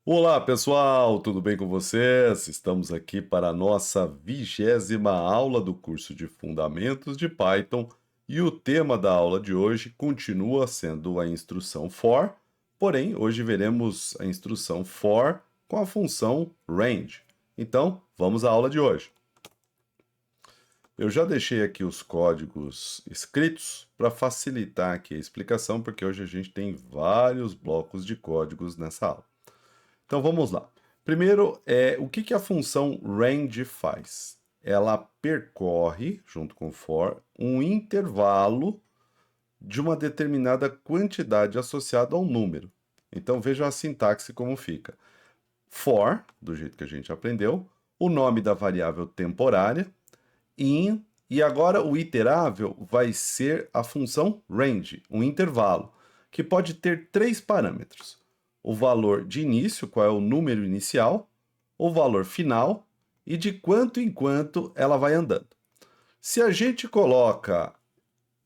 Olá, pessoal, tudo bem com vocês? Estamos aqui para a nossa 20ª aula do curso de Fundamentos de Python e o tema da aula de hoje continua sendo a instrução for, porém, hoje veremos a instrução for com a função range. Então, vamos à aula de hoje. Eu já deixei aqui os códigos escritos para facilitar aqui a explicação, porque hoje a gente tem vários blocos de códigos nessa aula. Então vamos lá. Primeiro, o que a função range faz? Ela percorre, junto com for, um intervalo de uma determinada quantidade associada a um número. Então veja a sintaxe como fica. For, do jeito que a gente aprendeu, o nome da variável temporária, in, e agora o iterável vai ser a função range, um intervalo, que pode ter três parâmetros: o valor de início, qual é o número inicial, o valor final e de quanto em quanto ela vai andando. Se a gente coloca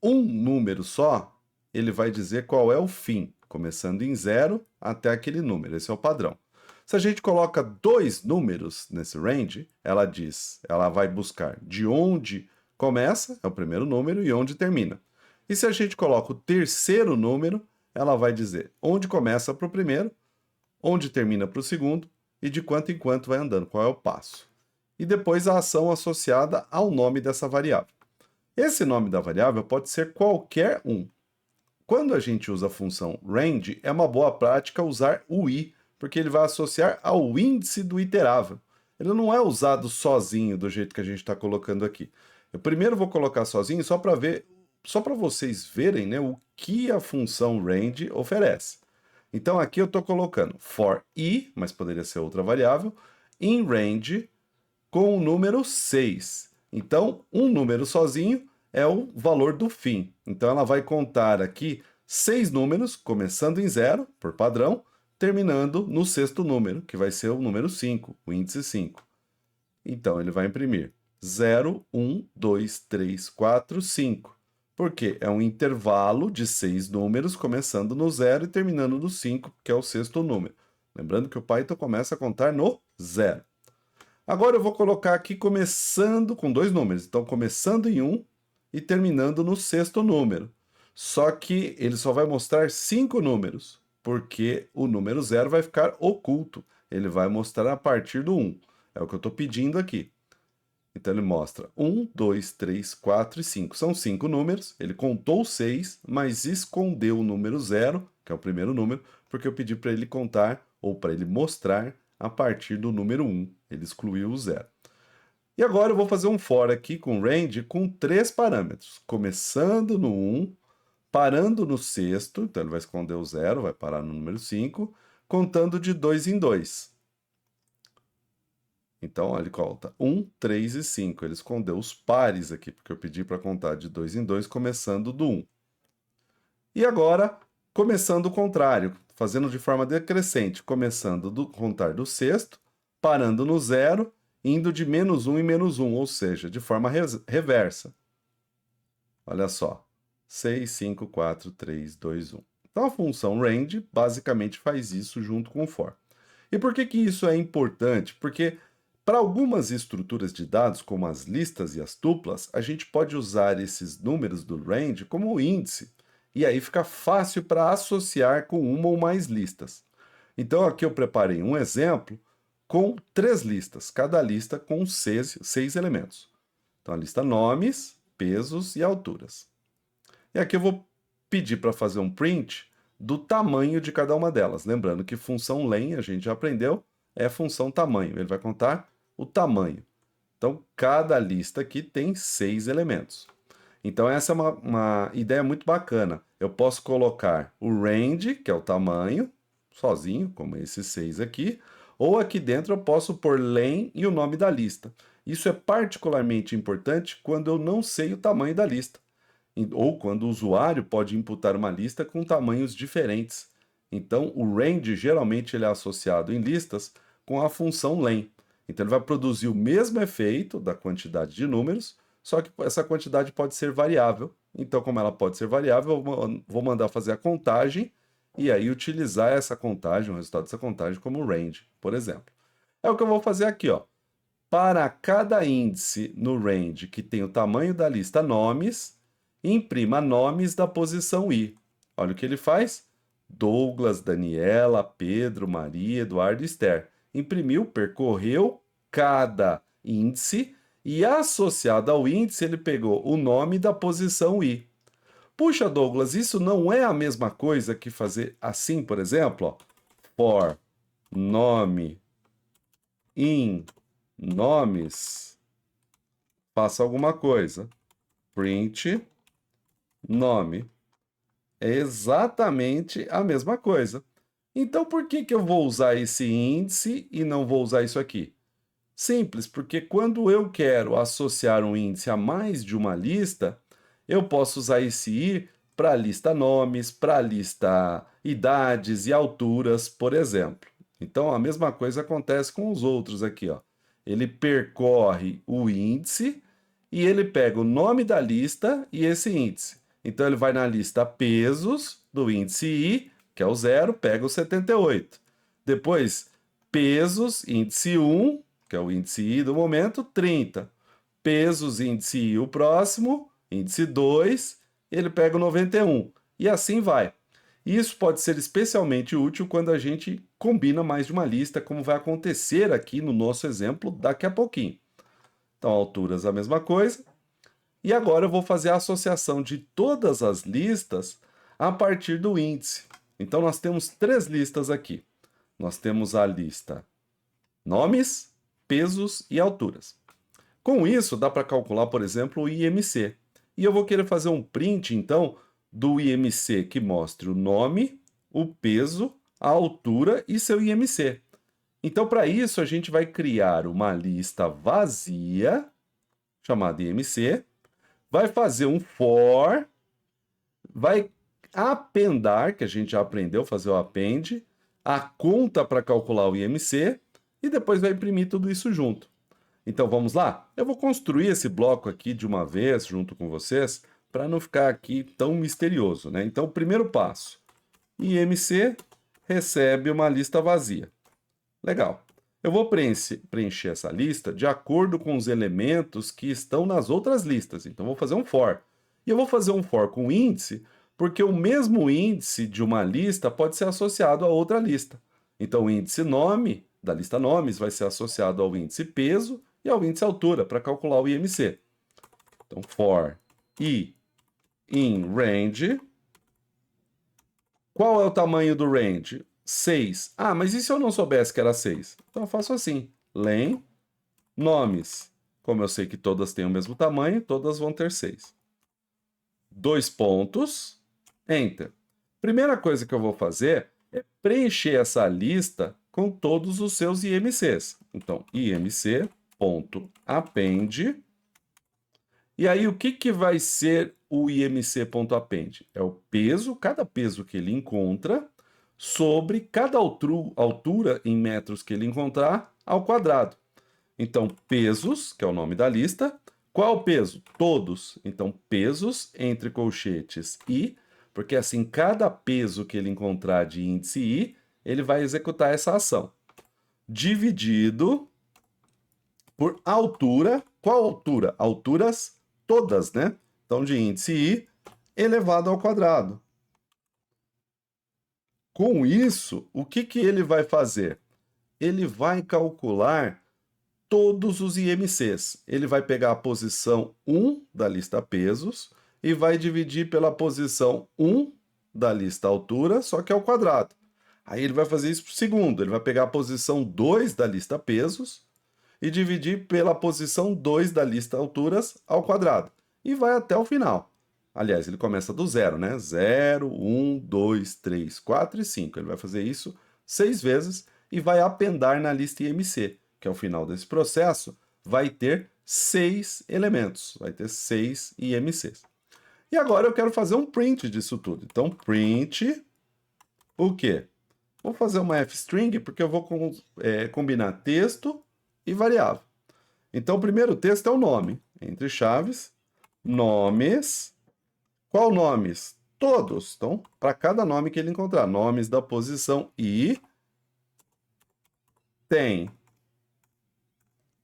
um número só, ele vai dizer qual é o fim, começando em 0 até aquele número, esse é o padrão. Se a gente coloca dois números nesse range, ela vai buscar de onde começa, é o primeiro número, e onde termina. E se a gente coloca o terceiro número, ela vai dizer onde começa para o primeiro, onde termina para o segundo e de quanto em quanto vai andando, qual é o passo. E depois a ação associada ao nome dessa variável. Esse nome da variável pode ser qualquer um. Quando a gente usa a função range, é uma boa prática usar o i, porque ele vai associar ao índice do iterável. Ele não é usado sozinho do jeito que a gente está colocando aqui. Eu primeiro vou colocar sozinho só para vocês verem, né, o que a função range oferece. Então aqui eu estou colocando for i, mas poderia ser outra variável, in range com o número 6. Então, um número sozinho é o valor do fim. Então, ela vai contar aqui 6 números, começando em 0, por padrão, terminando no sexto número, que vai ser o número 5, o índice 5. Então, ele vai imprimir 0, 1, 2, 3, 4, 5. Porque é um intervalo de 6 números, começando no 0 e terminando no 5, que é o sexto número. Lembrando que o Python começa a contar no 0. Agora eu vou colocar aqui começando com dois números. Então, começando em 1 e terminando no sexto número. Só que ele só vai mostrar 5 números, porque o número 0 vai ficar oculto. Ele vai mostrar a partir do 1. É o que eu estou pedindo aqui. Então, ele mostra 1, 2, 3, 4 e 5. São 5 números. Ele contou 6, mas escondeu o número 0, que é o primeiro número, porque eu pedi para ele contar, ou para ele mostrar, a partir do número 1. Ele excluiu o 0. E agora eu vou fazer um for aqui com range com 3 parâmetros. Começando no 1, parando no sexto, então ele vai esconder o 0, vai parar no número 5, contando de 2 em 2. Então, ele conta 1, 3 e 5. Ele escondeu os pares aqui, porque eu pedi para contar de 2 em 2, começando do 1. E agora, começando o contrário, fazendo de forma decrescente, começando do contar do sexto, parando no 0, indo de menos 1 em menos 1, ou seja, de forma reversa. Olha só, 6, 5, 4, 3, 2, 1. Então, a função range basicamente faz isso junto com o for. E por que isso é importante? Porque para algumas estruturas de dados, como as listas e as tuplas, a gente pode usar esses números do range como índice, e aí fica fácil para associar com uma ou mais listas. Então, aqui eu preparei um exemplo com 3 listas, cada lista com 6 elementos. Então, a lista nomes, pesos e alturas. E aqui eu vou pedir para fazer um print do tamanho de cada uma delas. Lembrando que função len, a gente já aprendeu, é função tamanho. Ele vai contar o tamanho. Então, cada lista aqui tem 6 elementos. Então, essa é uma ideia muito bacana. Eu posso colocar o range, que é o tamanho, sozinho, como esses 6 aqui, ou aqui dentro eu posso pôr len e o nome da lista. Isso é particularmente importante quando eu não sei o tamanho da lista, ou quando o usuário pode imputar uma lista com tamanhos diferentes. Então, o range geralmente ele é associado em listas com a função len. Então, ele vai produzir o mesmo efeito da quantidade de números, só que essa quantidade pode ser variável. Então, como ela pode ser variável, eu vou mandar fazer a contagem e aí utilizar essa contagem, o resultado dessa contagem como range, por exemplo. É o que eu vou fazer aqui, ó. Para cada índice no range que tem o tamanho da lista nomes, imprima nomes da posição I. Olha o que ele faz. Douglas, Daniela, Pedro, Maria, Eduardo e Esther. Imprimiu, percorreu cada índice e associado ao índice ele pegou o nome da posição I. Puxa, Douglas, isso não é a mesma coisa que fazer assim, por exemplo, ó. For nome in nomes, faça alguma coisa. Print nome. É exatamente a mesma coisa. Então, por que eu vou usar esse índice e não vou usar isso aqui? Simples, porque quando eu quero associar um índice a mais de uma lista, eu posso usar esse i para a lista nomes, para a lista idades e alturas, por exemplo. Então, a mesma coisa acontece com os outros aqui, ó. Ele percorre o índice e ele pega o nome da lista e esse índice. Então, ele vai na lista pesos do índice I, que é o 0, pega o 78. Depois, pesos, índice 1, que é o índice I do momento, 30. Pesos, índice I, o próximo, índice 2, ele pega o 91. E assim vai. Isso pode ser especialmente útil quando a gente combina mais de uma lista, como vai acontecer aqui no nosso exemplo daqui a pouquinho. Então, alturas a mesma coisa. E agora eu vou fazer a associação de todas as listas a partir do índice. Então, nós temos 3 listas aqui. Nós temos a lista nomes, pesos e alturas. Com isso, dá para calcular, por exemplo, o IMC. E eu vou querer fazer um print, então, do IMC que mostre o nome, o peso, a altura e seu IMC. Então, para isso, a gente vai criar uma lista vazia, chamada IMC, vai fazer um for, vai appendar, que a gente já aprendeu a fazer o append, a conta para calcular o IMC, e depois vai imprimir tudo isso junto. Então vamos lá? Eu vou construir esse bloco aqui de uma vez junto com vocês, para não ficar aqui tão misterioso, né? Então, o primeiro passo, IMC recebe uma lista vazia. Legal. Eu vou preencher essa lista de acordo com os elementos que estão nas outras listas. Então, vou fazer um for. E eu vou fazer um for com índice, porque o mesmo índice de uma lista pode ser associado a outra lista. Então, o índice nome da lista nomes vai ser associado ao índice peso e ao índice altura para calcular o IMC. Então, for i in range. Qual é o tamanho do range? 6. Ah, mas e se eu não soubesse que era 6? Então eu faço assim, len nomes. Como eu sei que todas têm o mesmo tamanho, todas vão ter 6. 2 pontos, enter. Primeira coisa que eu vou fazer é preencher essa lista com todos os seus IMCs. Então, imc.append. E aí, o que vai ser o imc.append? É o peso, cada peso que ele encontra, sobre cada altura em metros que ele encontrar, ao quadrado. Então, pesos, que é o nome da lista. Qual o peso? Todos. Então, pesos, entre colchetes, i, porque assim, cada peso que ele encontrar de índice i, ele vai executar essa ação. Dividido por altura. Qual altura? Alturas todas, né? Então, de índice i elevado ao quadrado. Com isso, o que ele vai fazer? Ele vai calcular todos os IMCs. Ele vai pegar a posição 1 da lista pesos e vai dividir pela posição 1 da lista altura, só que ao quadrado. Aí ele vai fazer isso para o segundo. Ele vai pegar a posição 2 da lista pesos e dividir pela posição 2 da lista alturas ao quadrado. E vai até o final. Aliás, ele começa do 0, né? 0, 1, 2, 3, 4 e 5. Ele vai fazer isso 6 vezes e vai appendar na lista IMC, que ao final desse processo vai ter 6 elementos, vai ter 6 IMCs. E agora eu quero fazer um print disso tudo. Então, print o quê? Vou fazer uma f-string porque eu vou combinar texto e variável. Então, o primeiro texto é o nome, entre chaves, nomes. Qual nomes? todos. Então, para cada nome que ele encontrar, nomes da posição I tem.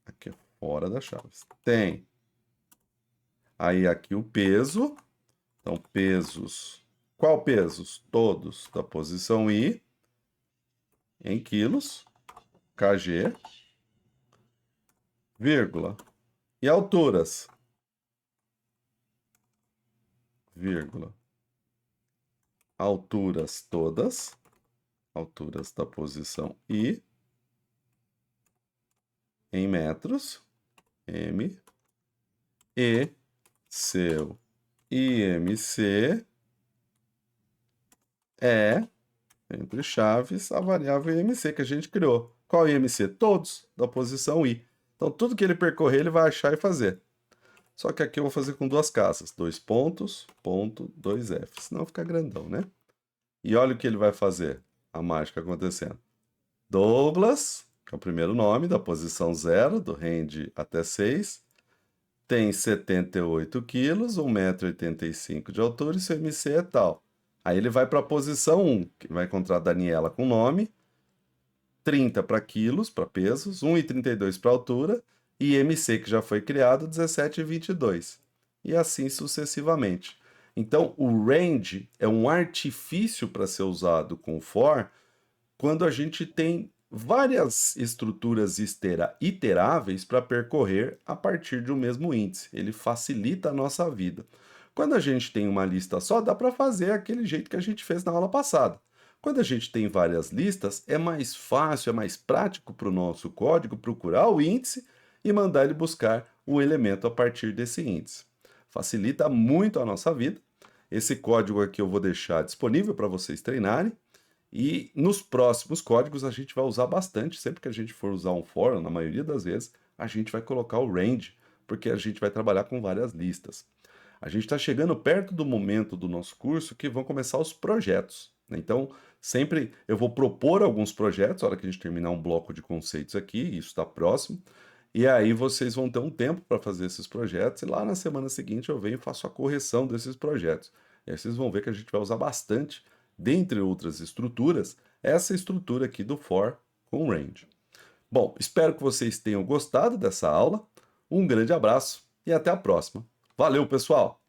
Aqui, fora da chaves. Tem. Aí aqui o peso. Então, pesos. Qual pesos? Todos da posição I em quilos, kg, vírgula. E alturas, vírgula. Alturas todas, alturas da posição I, em metros, M, e seu IMC é, entre chaves, a variável IMC que a gente criou. Qual IMC? Todos da posição I. Então, tudo que ele percorrer, ele vai achar e fazer. Só que aqui eu vou fazer com duas casas, 2 pontos, ponto, 2F, senão fica grandão, né? E olha o que ele vai fazer, a mágica acontecendo. Douglas, que é o primeiro nome, da posição 0, do range até 6, tem 78 quilos, 1,85 m de altura e seu MC é tal. Aí ele vai para a posição 1, que vai encontrar a Daniela com nome, 30 para quilos, para pesos, 1,32 para altura, e MC, que já foi criado, 17,22. E assim sucessivamente. Então, o range é um artifício para ser usado com for quando a gente tem várias estruturas iteráveis para percorrer a partir de um mesmo índice. Ele facilita a nossa vida. Quando a gente tem uma lista só, dá para fazer aquele jeito que a gente fez na aula passada. Quando a gente tem várias listas, é mais fácil, é mais prático para o nosso código procurar o índice e mandar ele buscar o elemento a partir desse índice. Facilita muito a nossa vida. Esse código aqui eu vou deixar disponível para vocês treinarem. E nos próximos códigos a gente vai usar bastante. Sempre que a gente for usar um for, na maioria das vezes, a gente vai colocar o range, porque a gente vai trabalhar com várias listas. A gente está chegando perto do momento do nosso curso que vão começar os projetos. Então, sempre eu vou propor alguns projetos, na hora que a gente terminar um bloco de conceitos aqui, isso está próximo, e aí vocês vão ter um tempo para fazer esses projetos, e lá na semana seguinte eu venho e faço a correção desses projetos. E aí vocês vão ver que a gente vai usar bastante, dentre outras estruturas, essa estrutura aqui do for com range. Bom, espero que vocês tenham gostado dessa aula. Um grande abraço e até a próxima. Valeu, pessoal!